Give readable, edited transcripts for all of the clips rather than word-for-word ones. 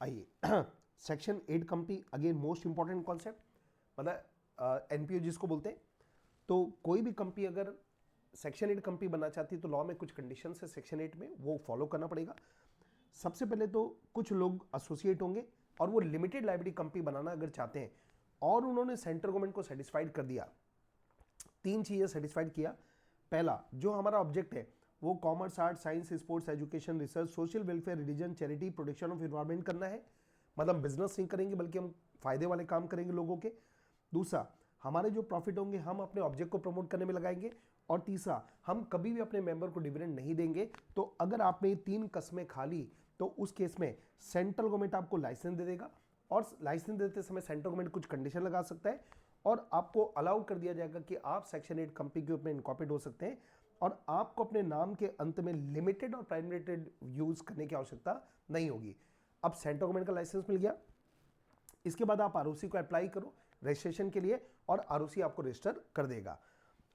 आइए section 8 company again most important concept, मतलब NPO जिसको बोलते हैं। तो कोई भी कंपनी अगर सेक्शन 8 कंपनी बनना चाहती है तो लॉ में कुछ कंडीशन है सेक्शन 8 में, वो फॉलो करना पड़ेगा। सबसे पहले तो कुछ लोग एसोसिएट होंगे और वो लिमिटेड लायबिलिटी कंपनी बनाना अगर चाहते हैं और उन्होंने सेंट्रल गवर्नमेंट को सेटिस्फाइड कर दिया, 3 चीजें सेटिस्फाइड किया। पहला, जो हमारा ऑब्जेक्ट है वो commerce, art, science, sports, education, research, social welfare, religion, charity, protection of environment करना है, मतलब बिजनेस नहीं करेंगे बल्कि हम फायदे वाले काम करेंगे लोगों के। दूसरा, हमारे जो प्रॉफिट होंगे हम अपने ऑब्जेक्ट को प्रमोट करने में लगाएंगे। और तीसरा, हम कभी भी अपने मेंबर को डिविडेंड नहीं देंगे। तो अगर आपने ये 3 कस्में खा ली तो उस केस में सेंट्रल गवर्नमेंट आपको लाइसेंस दे देगा, और लाइसेंस देते समय सेंट्रल गवर्नमेंट कुछ कंडीशन लगा सकता है और आपको अलाउ कर दिया जाएगा कि आप सेक्शन 8 कंपनी के ऊपर इनकॉर्पोरेट हो सकते हैं और आपको अपने नाम के अंत में लिमिटेड और प्राइम लिमिटेड यूज करने की आवश्यकता नहीं होगी। अब सेंट्रल गवर्नमेंट का लाइसेंस मिल गया, इसके बाद आप आरओसी को अप्लाई करो रजिस्ट्रेशन के लिए और आरओसी आपको रजिस्टर कर देगा।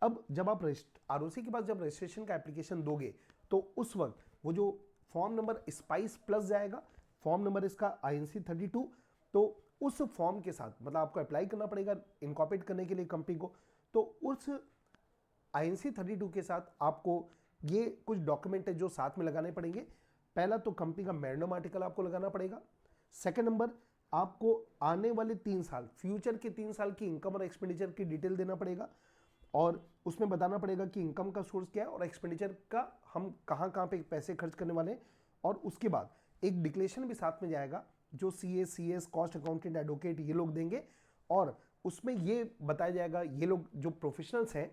अब जब आप आरओसी के पास जब रजिस्ट्रेशन का एप्लीकेशन दोगे तो उस वक्त वो जो फॉर्म नंबर स्पाइस प्लस जाएगा, फॉर्म नंबर इसका INC 32, तो उस फॉर्म के साथ मतलब आपको अप्लाई करना पड़ेगा इनकॉर्पोरेट करने के लिए कंपनी को। तो उस INC 32 के साथ आपको ये कुछ डॉक्यूमेंट है जो साथ में लगाने पड़ेंगे। पहला तो कंपनी का मैरिडम आर्टिकल आपको लगाना पड़ेगा। सेकंड नंबर, आपको आने वाले 3 साल, फ्यूचर के 3 साल की इनकम और एक्सपेंडिचर की डिटेल देना पड़ेगा और उसमें बताना पड़ेगा कि इनकम का सोर्स क्या है और एक्सपेंडिचर का हम कहां कहां पे पैसे खर्च करने वाले हैं। और उसके बाद एक डिक्लेरेशन भी साथ में जाएगा जो CA, CS, cost accountant, advocate ये लोग देंगे और उसमें ये बताया जाएगा, ये लोग जो प्रोफेशनल्स हैं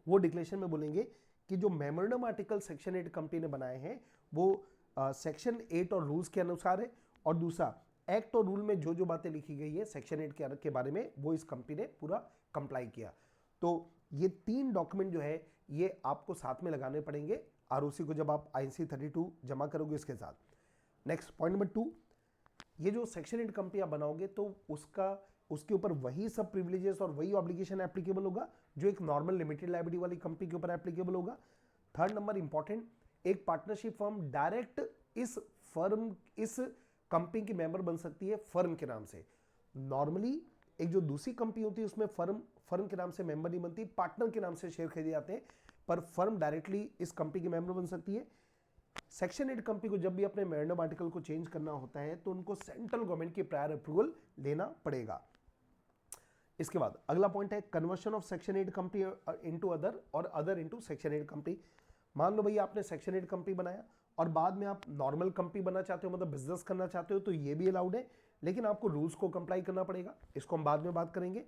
वो डिक्लेरेशन में बोलेंगे कि जो मेमोरेंडम आर्टिकल सेक्शन 8 कंपनी ने बनाए हैं वो सेक्शन 8 और रूल्स के अनुसार है, और दूसरा एक्ट और रूल में जो जो बातें लिखी गई है सेक्शन 8 के बारे में वो इस कंपनी ने पूरा कंप्लाई किया। तो ये 3 डॉक्यूमेंट जो है ये आपको साथ में लगाने पड़ेंगे आरओसी को जब आप INC 32 जमा करोगे इसके साथ। नेक्स्ट पॉइंट नंबर 2, ये जो सेक्शन 8 कंपनी आप बनाओगे तो उसके ऊपर वही सब प्रिविलेजेस और वही ऑब्लिगेशन एप्लीकेबल होगा जो एक नॉर्मल लिमिटेड लायबिलिटी वाली कंपनी के ऊपर एप्लीकेबल होगा। थर्ड नंबर इंपॉर्टेंट, एक पार्टनरशिप फर्म डायरेक्ट इस कंपनी की मेंबर बन सकती है फर्म के नाम से। नॉर्मली एक जो दूसरी कंपनी होती है उसमें फर्म के नाम से मेंबर नहीं बनती, पार्टनर के नाम से शेयर खरीदे जाते हैं, पर फर्म डायरेक्टली इस कंपनी की मेंबर बन सकती है। सेक्शन 8 कंपनी को जब भी अपने मेमोरेंडम आर्टिकल को चेंज करना होता है तो उनको सेंट्रल गवर्नमेंट की प्रायर अप्रूवल लेना पड़ेगा। इसके बाद अगला पॉइंट है conversion of section 8 company into other और अदर इनटू सेक्शन 8 कंपनी। मान लो भैया आपने सेक्शन 8 कंपनी बनाया और बाद में आप नॉर्मल कंपनी बनना चाहते हो, मतलब बिजनेस करना चाहते हो, तो ये भी अलाउड है, लेकिन आपको रूल्स को कंप्लाई करना पड़ेगा, इसको हम बाद में बात करेंगे।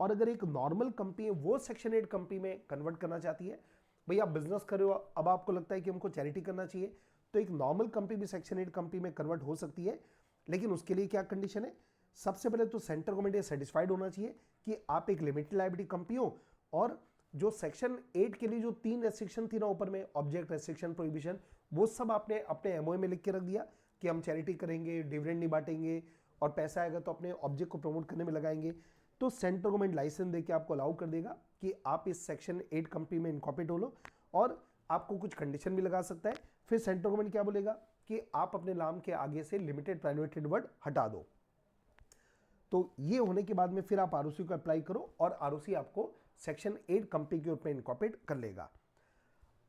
और अगर एक नॉर्मल कंपनी है वो सेक्शन 8 कंपनी में कन्वर्ट करना चाहती है, भैया आप बिजनेस कर रहे हो, अब आपको लगता है कि हमको चैरिटी करना चाहिए, तो एक नॉर्मल कंपनी भी सेक्शन 8 कंपनी में कन्वर्ट हो सकती है, लेकिन उसके लिए क्या कंडीशन है? सबसे पहले तो सेंट्रल गवर्नमेंट ये सेटिस्फाइड होना चाहिए कि आप एक लिमिटेड लायबिलिटी कंपनी हो, और जो सेक्शन 8 के लिए जो 3 रेस्ट्रिक्शन थी ना ऊपर में, ऑब्जेक्ट, रेस्ट्रिक्शन, प्रोहिबिशन, वो सब आपने अपने MOA में लिख के रख दिया कि हम चैरिटी करेंगे, डिविडेंड नहीं बांटेंगे और पैसा आएगा तो अपने ऑब्जेक्ट को प्रमोट करने में लगाएंगे। तो सेंट्रल गवर्नमेंट लाइसेंस देके आपको अलाउ कर देगा कि आप इस सेक्शन 8 कंपनी में इनकॉर्पोरेट हो लो, और आपको कुछ कंडीशन भी लगा सकता है। फिर सेंट्रल गवर्नमेंट क्या बोलेगा कि आप अपने नाम के आगे से लिमिटेड प्राइवेटेड वर्ड हटा दो। तो ये होने के बाद में फिर आप आरओसी को अप्लाई करो और आरओसी आपको सेक्शन 8 कंपनी के ऊपर इनकॉर्पोरेट कर लेगा।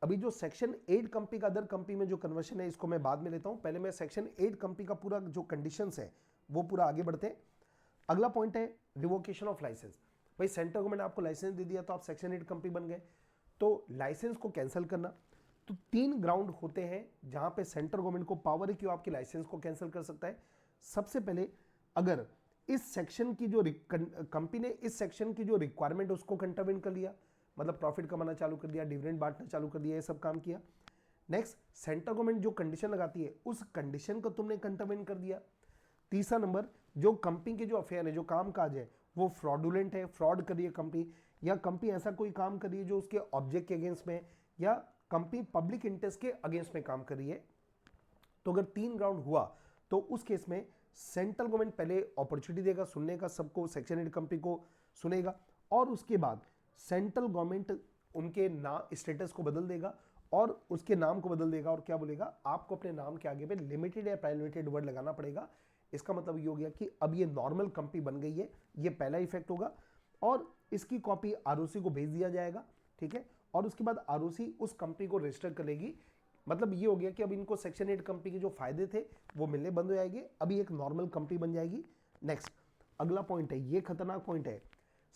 अभी जो सेक्शन 8 कंपनी का अदर कंपनी में जो कन्वर्शन है इसको मैं बाद में लेता हूं, पहले मैं सेक्शन 8 कंपनी का पूरा जो कंडीशंस है वो पूरा आगे बढ़ते हैं। अगला पॉइंट है रिवोकेशन ऑफ लाइसेंस। भाई सेंट्रल गवर्नमेंट ने आपको लाइसेंस दे दिया तो आप सेक्शन 8 कंपनी बन गए, तो लाइसेंस को कैंसिल करना, तो 3 ग्राउंड होते हैं जहां पे सेंट्रल गवर्नमेंट को पावर है कि वो आपके लाइसेंस को कैंसिल कर सकता है। सबसे पहले, अगर इस सेक्शन की जो कंपनी ने इस सेक्शन की जो रिक्वायरमेंट उसको कंटरवेन कर लिया, मतलब प्रॉफिट कमाना चालू कर दिया, डिविडेंड बांटना चालू कर दिया, ये सब काम किया। नेक्स्ट, सेंट्रल गवर्नमेंट जो कंडीशन लगाती है उस कंडीशन को तुमने कंटरवेन कर दिया। तीसरा नंबर, जो कंपनी के जो अफेयर है, जो काम काज है वो फ्रॉडुलेंट है, फ्रॉड कर रही है कंपनी, या कंपनी ऐसा कोई काम कर रही है जो उसके ऑब्जेक्ट के अगेंस्ट में, या कंपनी पब्लिक इंटरेस्ट के अगेंस्ट में काम कर रही है। तो अगर 3 ग्राउंड हुआ तो उस केस में सेंट्रल गवर्नमेंट पहले अपॉर्चुनिटी देगा सुनने का, सबको सेक्शन 8 कंपनी को सुनेगा, और उसके बाद सेंट्रल गवर्नमेंट उनके ना स्टेटस को बदल देगा और उसके नाम को बदल देगा और क्या बोलेगा, आपको अपने नाम के आगे पे लिमिटेड या प्राइम लिमिटेड वर्ड लगाना पड़ेगा। इसका मतलब ये हो गया कि अब ये नॉर्मल कंपनी बन गई है, ये पहला इफेक्ट होगा। और इसकी कॉपी आरओसी को भेज दिया जाएगा, ठीक है। और उसके बाद आरओसी उस कंपनी को रजिस्टर करेगी। मतलब ये हो गया कि अब इनको सेक्शन 8 कंपनी के जो फायदे थे वो मिलने बंद हो जाएंगे, अभी एक नॉर्मल कंपनी बन जाएगी। नेक्स्ट अगला पॉइंट है, ये खतरनाक पॉइंट है।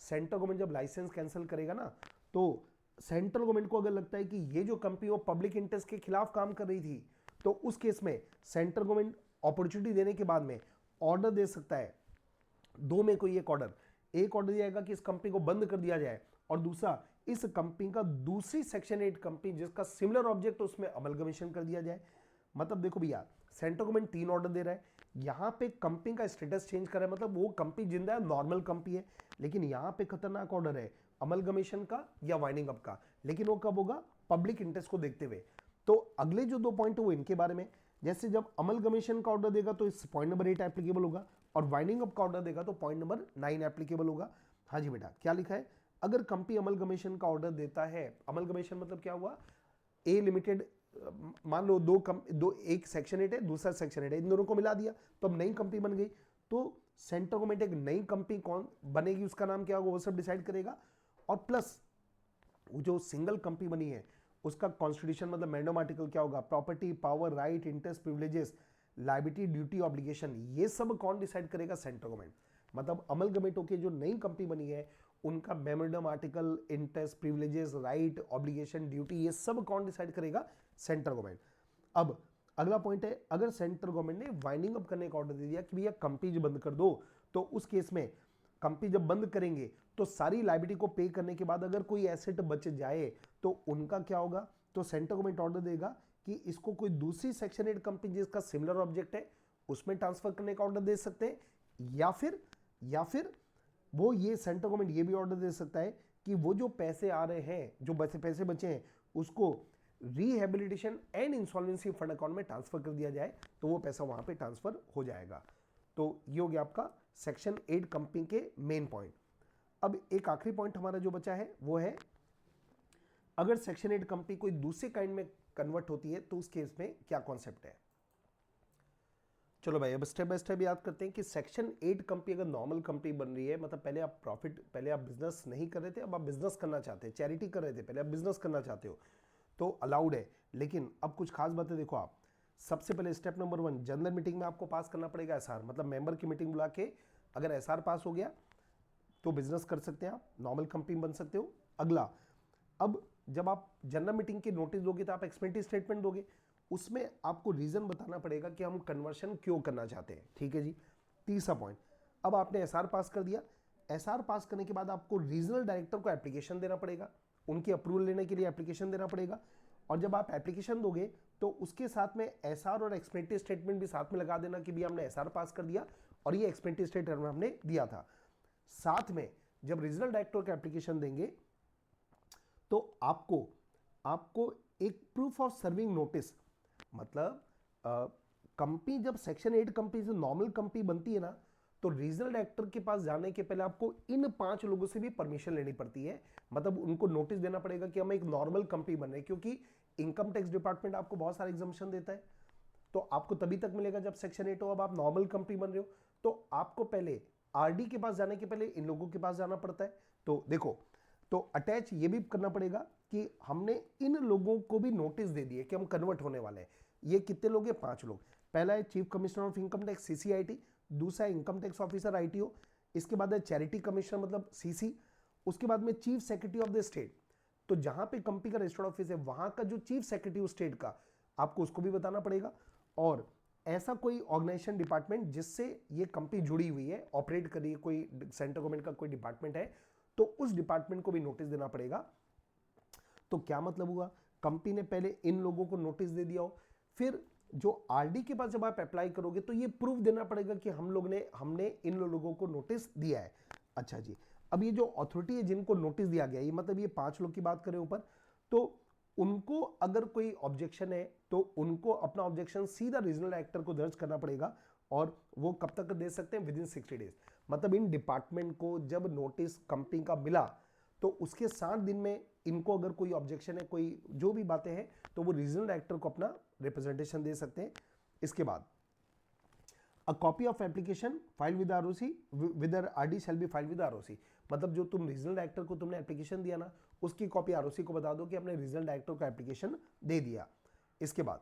सेंट्रल गवर्नमेंट जब लाइसेंस कैंसिल करेगा ना, तो सेंट्रल गवर्नमेंट को अगर लगता है कि ये जो कंपनी वो पब्लिक इंटरेस्ट के खिलाफ काम कर रही थी, तो उस केस में सेंट्रल गवर्नमेंट अपॉर्चुनिटी देने के बाद में ऑर्डर दे सकता है। दो में कोई एक ऑर्डर दिया जाएगा कि इस कंपनी को बंद कर दिया जाए, और दूसरा इस कंपनी का दूसरी सेक्शन 8 कंपनी जिसका सिमिलर ऑब्जेक्ट उसमें अमलगमेशन कर दिया जाए। मतलब देखो भैया, सेंट्रल गवर्नमेंट 3 ऑर्डर दे रहा है, यहाँ पे कंपनी का स्टेटस चेंज कर रहा है, मतलब वो कंपनी जिंदा है, नॉर्मल कंपनी है, लेकिन यहाँ पे खतरनाक ऑर्डर है अमलगमेशन का या वाइंडिंग अप का, लेकिन वो कब होगा, पब्लिक इंटरेस्ट को देखते हुए। तो अगले जो 2 पॉइंट है वो इनके बारे में, जैसे जब अमलगमेशन का ऑर्डर देगा तो इस पॉइंट नंबर 8 एप्लीकेबल होगा, और वाइंडिंग अप का ऑर्डर देगा तो पॉइंट नंबर 9 एप्लीकेबल होगा। हाँ जी बेटा, क्या लिखा है, अगर कंपनी अमलगमेशन का ऑर्डर देता है, अमलगमेशन मतलब क्या हुआ, ए लिमिटेड, मान लो दो एक सेक्शन 8 है, दूसरा सेक्शन 8 है, इन दोनों को मिला दिया तो अब नई कंपनी बन गई। तो सेंट्रल गवर्नमेंट एक नई कंपनी कौन बनेगी, उसका नाम क्या होगा, वो सब डिसाइड करेगा। और प्लस जो सिंगल कंपनी बनी है उसका कॉन्स्टिट्यूशन मतलब मैंडम आर्टिकल क्या होगा, property, power, right, interest, privileges, liability, duty, obligation, ये सब कौन डिसाइड करेगा, सेंट्रल गवर्नमेंट। मतलब अमलगमेंट होकर जो नई कंपनी बनी है उनका memorandum article, interest, privileges, right, obligation, duty, ये सब कौन डिसाइड करेगा, सेंट्रल गवर्नमेंट। अब अगला पॉइंट है, अगर सेंट्रल गवर्नमेंट ने वाइंडिंग अप करने का ऑर्डर दे दिया कि भैया कंपनी बंद कर दो, तो उस केस में कंपनी जब बंद करेंगे तो सारी लायबिलिटी को पे करने के बाद अगर कोई एसेट बच जाए तो उनका क्या होगा, तो सेंट्रल गवर्नमेंट ऑर्डर देगा कि इसको कोई दूसरी सेक्शन 8 कंपनी जिसका सिमिलर ऑब्जेक्ट है उसमें ट्रांसफर करने का ऑर्डर दे सकते हैं, या फिर वो ये सेंट्रल गवर्नमेंट ये भी ऑर्डर दे सकता है कि वो जो पैसे आ रहे हैं, जो पैसे बचे हैं, उसको rehabilitation and insolvency fund account में ट्रांसफर कर दिया जाए, तो वो पैसा वहां पे ट्रांसफर हो जाएगा। तो ये हो गया आपका सेक्शन 8 कंपनी के मेन पॉइंट। अब एक आखिरी पॉइंट हमारा जो बचा है वो है, अगर सेक्शन 8 कंपनी कोई दूसरे काइंड में कन्वर्ट होती है तो उस केस में क्या कॉन्सेप्ट है। चलो भाई अब स्टेप बाय स्टेप याद करते हैं कि सेक्शन 8 कंपनी अगर नॉर्मल कंपनी बन रही है, मतलब पहले आप बिजनेस नहीं कर रहे थे, अब आप बिजनेस करना चाहते हैं, चैरिटी कर रहे थे, पहले आप बिजनेस करना चाहते हो, तो अलाउड है। लेकिन अब कुछ खास बातें देखो आप, सबसे पहले स्टेप नंबर 1, जनरल मीटिंग में आपको पास करना पड़ेगा एसआर, मतलब मेंबर की मीटिंग बुला के अगर एसआर पास हो गया तो बिजनेस कर सकते हैं आप, नॉर्मल कंपनी बन सकते हो। अगला, अब जब आप जनरल मीटिंग की नोटिस दोगे तो आप एक्सपेंडिचर स्टेटमेंट दोगे, उसमें आपको रीजन बताना पड़ेगा कि हम कन्वर्शन क्यों करना चाहते हैं, ठीक है जी। तीसरा पॉइंट, अब आपने एसआर पास कर दिया, एसआर पास करने के बाद आपको रीजनल डायरेक्टर को एप्लीकेशन देना पड़ेगा, उनकी अप्रूवल लेने के लिए एप्लीकेशन देना पड़ेगा, और जब आप एप्लीकेशन दोगे तो उसके साथ में एसआर और एक्सपेंडिचर स्टेटमेंट भी साथ में लगा देना कि भी हमने एसआर पास कर दिया और ये एक्सपेंडिचर स्टेटमेंट हमने दिया था। साथ में जब रीजनल डायरेक्टर का एप्लीकेशन देंगे तो आपको एक प्रूफ ऑफ सर्विंग नोटिस, मतलब कंपनी जब सेक्शन 8 कंपनी से नॉर्मल कंपनी बनती है ना, तो रीजनल डायरेक्टर के पास जाने के पहले आपको इन 5 लोगों से भी परमिशन लेनी पड़ती है, मतलब उनको नोटिस देना पड़ेगा कि हम एक नॉर्मल कंपनी बन रहे हैं, क्योंकि इनकम टैक्स डिपार्टमेंट आपको बहुत सारे एग्जाम्पशन देता है, तो आपको तभी तक मिलेगा जब सेक्शन 8 हो। अब आप नॉर्मल कंपनी बन रहे हो तो आपको पहले आरडी के पास जाने के पहले इन लोगों के पास जाना पड़ता है। तो देखो, तो अटैच ये भी करना पड़ेगा कि हमने इन लोगों को भी नोटिस दे दिए कि हम कन्वर्ट होने वाले हैं। ये कितने लोग हैं, 5 लोग। पहला है chief commissioner of income tax CCIT, दूसरा है इनकम टैक्स ऑफिसर आईटीओ, इसके बाद है चैरिटी कमिश्नर मतलब सीसी, उसके बाद में chief secretary of the state, तो जहां पे कंपनी का रजिस्टर्ड ऑफिस है वहां का जो चीफ सेक्रेटरी स्टेट का, आपको उसको भी बताना पड़ेगा। और ऐसा कोई ऑर्गेनाइजेशन डिपार्टमेंट जिससे ये कंपनी जुड़ी हुई है, ऑपरेट कर रही है, कोई सेंट्रल गवर्नमेंट का कोई डिपार्टमेंट है, तो उस डिपार्टमेंट को भी नोटिस देना पड़ेगा। तो क्या मतलब हुआ, कंपनी ने पहले इन लोगों को नोटिस दे दिया हो, फिर जो आरडी के पास जब आप अप्लाई करोगे तो ये प्रूफ देना पड़ेगा कि हमने इन लोगों को नोटिस दिया है। अच्छा जी, अब ये जो अथॉरिटी है जिनको नोटिस दिया गया, ये मतलब ये 5 लोग की बात करें ऊपर, तो उनको अगर कोई ऑब्जेक्शन है तो उनको अपना ऑब्जेक्शन सीधा रीजनल डायरेक्टर को दर्ज करना पड़ेगा, और वो कब तक दे सकते हैं, विदिन 60 डेज। मतलब इन डिपार्टमेंट को जब नोटिस कंपनी का मिला तो उसके 60 दिन में इनको अगर कोई ऑब्जेक्शन है, कोई जो भी बातें हैं, तो वो रीजनल डायरेक्टर को अपना रिप्रेजेंटेशन दे सकते हैं। इसके बाद a copy of application file with ROC with RD shall be file with ROC, मतलब जो तुम रीजनल डायरेक्टर को तुमने एप्लीकेशन दिया ना, उसकी कॉपी आरओसी को बता दो कि अपने रीजनल डायरेक्टर को एप्लीकेशन दे दिया। इसके बाद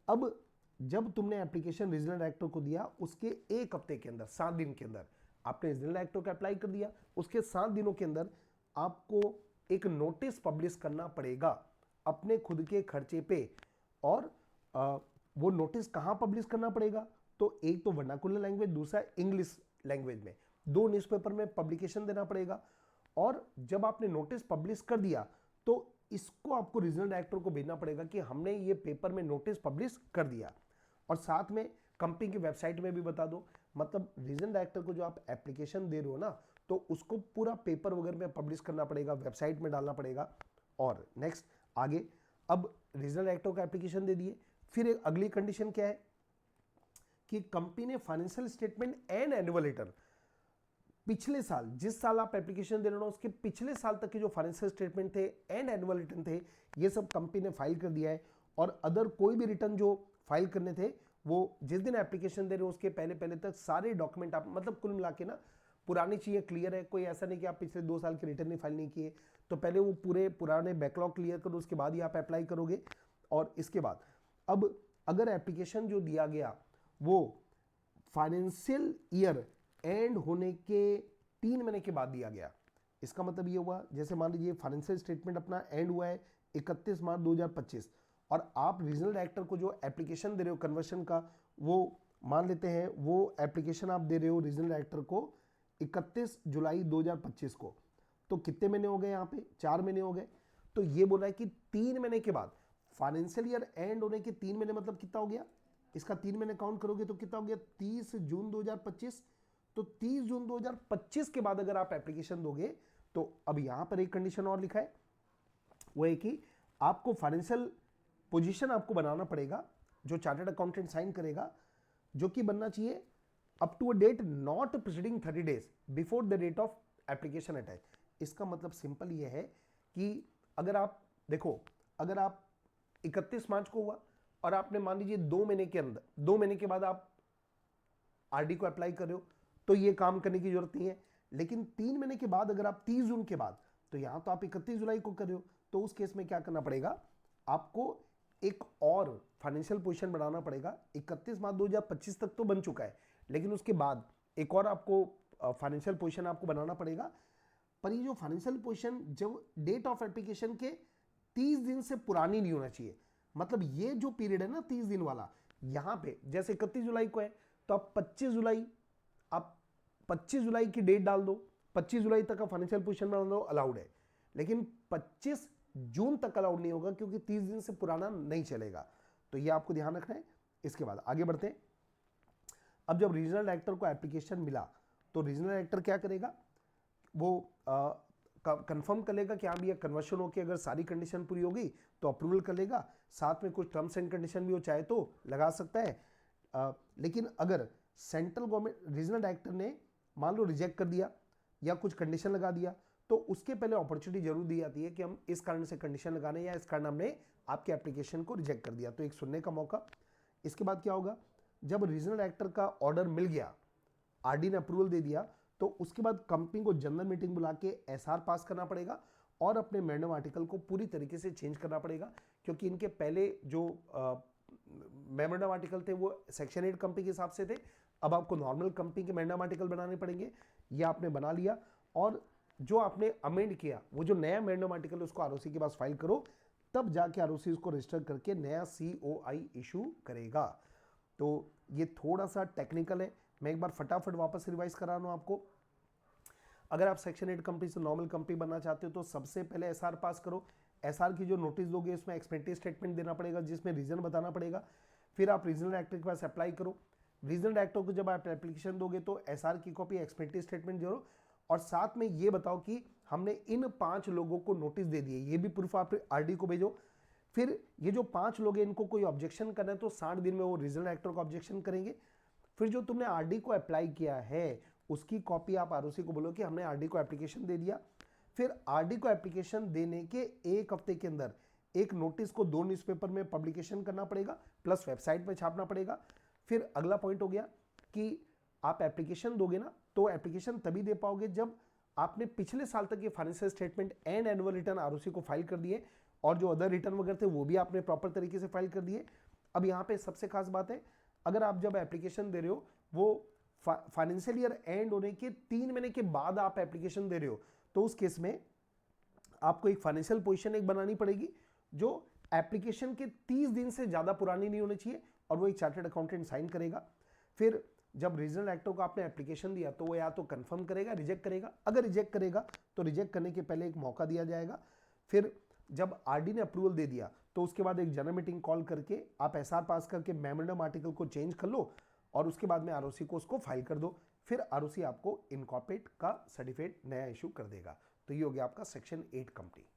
अब जब तुमने एप्लीकेशन रीजनल डायरेक्टर को दिया, उसके एक हफ्ते के अंदर, 7 दिन के अंदर आपने रीजनल डायरेक्टर को अप्लाई कर दिया, उसके 7 दिनों के अंदर आपको एक नोटिस पब्लिश करना पड़ेगा अपने खुद के खर्चे पे। और वो नोटिस कहाँ पब्लिश करना पड़ेगा, तो एक तो वर्नाकुलर लैंग्वेज, दूसरा इंग्लिश लैंग्वेज में, 2 न्यूज़पेपर में पब्लिकेशन देना पड़ेगा। और जब आपने नोटिस पब्लिश कर दिया तो इसको आपको रीजनल डायरेक्टर को भेजना पड़ेगा कि हमने ये पेपर में नोटिस पब्लिश कर दिया। और साथ में कंपनी की वेबसाइट में भी बता दो, मतलब रीजनल डायरेक्टर को जो आप एप्लीकेशन दे रहे हो ना, तो उसको पूरा पेपर वगैरह में पब्लिश करना पड़ेगा, वेबसाइट में डालना पड़ेगा। और नेक्स्ट आगे, अब रीजनल डायरेक्टर को एप्लीकेशन दे दिए, फिर एक अगली कंडीशन क्या है कि कंपनी ने financial statement and annual return, पिछले साल जिस साल आप एप्लीकेशन दे रहे हो उसके पिछले साल तक के जो फाइनेंशियल स्टेटमेंट थे एंड एनुअल रिटर्न थे, ये सब कंपनी ने फाइल कर दिया है। और अदर कोई भी रिटर्न जो फाइल करने थे, वो जिस दिन एप्लीकेशन दे रहे हो उसके पहले तक सारे डॉक्यूमेंट आप, मतलब कुल मिला के ना पुरानी चीज़ें क्लियर है, कोई ऐसा नहीं कि आप पिछले 2 साल के रिटर्न नहीं फाइल नहीं किए, तो पहले वो पूरे पुराने बैकलॉग क्लियर करो, उसके बाद ही आप अप्लाई करोगे। और इसके बाद अब अगर एप्लीकेशन जो दिया गया वो फाइनेंशियल ईयर एंड होने के 3 महीने के बाद दिया गया, इसका मतलब ये हुआ, जैसे मान लीजिए फाइनेंशियल स्टेटमेंट अपना एंड हुआ है 31 मार्च 2025, और आप रीजनल डायरेक्टर को जो एप्लीकेशन दे रहे हो कन्वर्शन का, वो मान लेते हैं वो एप्लीकेशन आप दे रहे हो रीजनल डायरेक्टर को 31 जुलाई 2025 को, तो कितने महीने हो गए यहाँ पे, 4 महीने हो गए। तो ये बोला है कि 3 महीने के बाद, फाइनेंशियल ईयर एंड होने के 3 महीने मतलब कितना हो गया, इसका 3 महीने काउंट करोगे तो कितना हो गया, 30 जून 2025। तो 30 जून 2025 के बाद अगर आप एप्लीकेशन दोगे, तो अब यहां पर एक कंडीशन और लिखा है, वो है कि आपको फाइनेंशियल पोजीशन आपको बनाना पड़ेगा, जो चार्टर्ड अकाउंटेंट साइन करेगा, जो कि बनना चाहिए up to a date not preceding 30 days before the date of application attach. इसका मतलब सिंपल ये है कि अगर आप देखो, अगर आप 31 मार्च को हुआ और आपने मान लीजिए 2 महीने के अंदर, 2 महीने के बाद आप आरडी को अप्लाई कर रहे हो, तो ये काम करने की जरूरत नहीं है। लेकिन 3 महीने के बाद अगर आप 30 जून के बाद, तो यहां तो आप 31 जुलाई को कर रहे हो, तो उस केस में क्या करना पड़ेगा, आपको एक और फाइनेंशियल पोजीशन बनाना पड़ेगा। 31 मार्च 2025 तक तो बन चुका है, लेकिन उसके बाद एक और आपको फाइनेंशियल पोजीशन आपको बनाना पड़ेगा। पर ये जो फाइनेंशियल पोजीशन जब डेट ऑफ एप्लीकेशन के 30 दिन से पुरानी नहीं होना चाहिए। मतलब ये जो पीरियड है ना 30 दिन वाला, यहां पे जैसे 31 जुलाई को है, तो आप 25 जुलाई की डेट डाल दो, 25 जुलाई तक का फाइनेंशियल पोजीशन बना दो, अलाउड है। लेकिन 25 जून तक अलाउड नहीं होगा, क्योंकि 30 दिन से पुराना नहीं चलेगा। तो ये आपको ध्यान रखना है। इसके बाद आगे बढ़ते हैं। अब जब रीजनल डायरेक्टर को एप्लीकेशन मिला, तो रीजनल डायरेक्टर क्या करेगा, वो कंफर्म कर लेगा कि हाँ भैया कन्वर्शन होकर अगर सारी कंडीशन पूरी होगी तो अप्रूवल कर लेगा। साथ में कुछ टर्म्स एंड कंडीशन भी वो चाहे तो लगा सकता है। लेकिन अगर सेंट्रल गवर्नमेंट रीजनल डायरेक्टर ने मान लो रिजेक्ट कर दिया या कुछ कंडीशन लगा दिया, तो उसके पहले अपॉर्चुनिटी जरूर दी जाती है कि हम इस कारण से कंडीशन लगाने, या इस कारण हमने आपके एप्लीकेशन को रिजेक्ट कर दिया, तो एक सुनने का मौका। इसके बाद क्या होगा, जब रीजनल डायरेक्टर का ऑर्डर मिल गया, आरडी ने अप्रूवल दे दिया, तो उसके बाद कंपनी को जनरल मीटिंग बुला के एसआर पास करना पड़ेगा और अपने मेमोरेंडम आर्टिकल को पूरी तरीके से चेंज करना पड़ेगा, क्योंकि इनके पहले जो मेमोरेंडम आर्टिकल थे वो सेक्शन 8 कंपनी के हिसाब से थे। अब आपको नॉर्मल कंपनी के मेमोरेंडम आर्टिकल बनाने पड़ेंगे। ये आपने बना लिया, और जो आपने अमेंड किया, वो जो नया मेमोरेंडम आर्टिकल उसको आरओसी के पास फाइल करो, तब जाके आरओसी उसको रजिस्टर करके नया सीओआई इशू करेगा। तो ये थोड़ा सा टेक्निकल है, मैं एक बार फटाफट वापस रिवाइज करा रहा हूं आपको। अगर आप सेक्शन 8 कंपनी से नॉर्मल कंपनी बनना चाहते हो, तो सबसे पहले एसआर पास करो। एसआर की जो नोटिस दोगे उसमें एक्सपेंडिचर स्टेटमेंट देना पड़ेगा, जिसमें रीजन बताना पड़ेगा। फिर आप रीजनल डायरेक्टर के पास अप्लाई करो। रीजनल डायरेक्टर को जब आप एप्लीकेशन दोगे तो एसआर की कॉपी, एक्सपेंडिचर स्टेटमेंट जोड़ो, और साथ में ये बताओ कि हमने इन 5 लोगों को नोटिस दे दिए, ये भी प्रूफ आप आरडी को भेजो। फिर ये जो 5 लोग हैं, इनको कोई ऑब्जेक्शन करना है तो 60 दिन में वो रीजनल डायरेक्टर को ऑब्जेक्शन करेंगे। फिर जो तुमने आरडी को अप्लाई किया है उसकी कॉपी आप आरओसी को बोलो कि हमने आरडी को एप्लीकेशन दे दिया। फिर आरडी को एप्लीकेशन देने के 1 हफ्ते के अंदर एक नोटिस को 2 न्यूज़पेपर में पब्लिकेशन करना पड़ेगा, प्लस वेबसाइट पे छापना पड़ेगा। फिर अगला पॉइंट हो गया कि आप एप्लीकेशन दोगे ना, तो एप्लीकेशन तभी दे पाओगे जब आपने पिछले साल तक ये financial statement and annual return ROC को फाइल कर दिए, और जो अदर रिटर्न वगैरह थे वो भी आपने प्रॉपर तरीके से फाइल कर दिए। अब यहाँ पे सबसे खास बात है, अगर आप जब एप्लीकेशन दे रहे हो वो फाइनेंशियल ईयर एंड होने के 3 महीने के बाद आप एप्लीकेशन दे रहे हो, तो उस केस में आपको एक फाइनेंशियल पोजीशन एक बनानी पड़ेगी जो एप्लीकेशन के 30 दिन से ज़्यादा पुरानी नहीं होनी चाहिए, और वो एक चार्टर्ड अकाउंटेंट साइन करेगा। फिर जब रीजनल एक्टर को आपने एप्लीकेशन दिया तो वो या तो कंफर्म करेगा, रिजेक्ट करेगा। अगर रिजेक्ट करेगा तो रिजेक्ट करने के पहले एक मौका दिया जाएगा। फिर जब आरडी ने अप्रूवल दे दिया तो उसके बाद एक जनरल मीटिंग कॉल करके आप एसआर पास करके मेमोरेंडम आर्टिकल को चेंज कर लो, और उसके बाद में आरओसी को उसको फाइल कर दो। फिर आरओसी आपको इनकॉर्पोरेट का सर्टिफिकेट नया इशू कर देगा। तो ये हो गया आपका सेक्शन 8 कंपनी।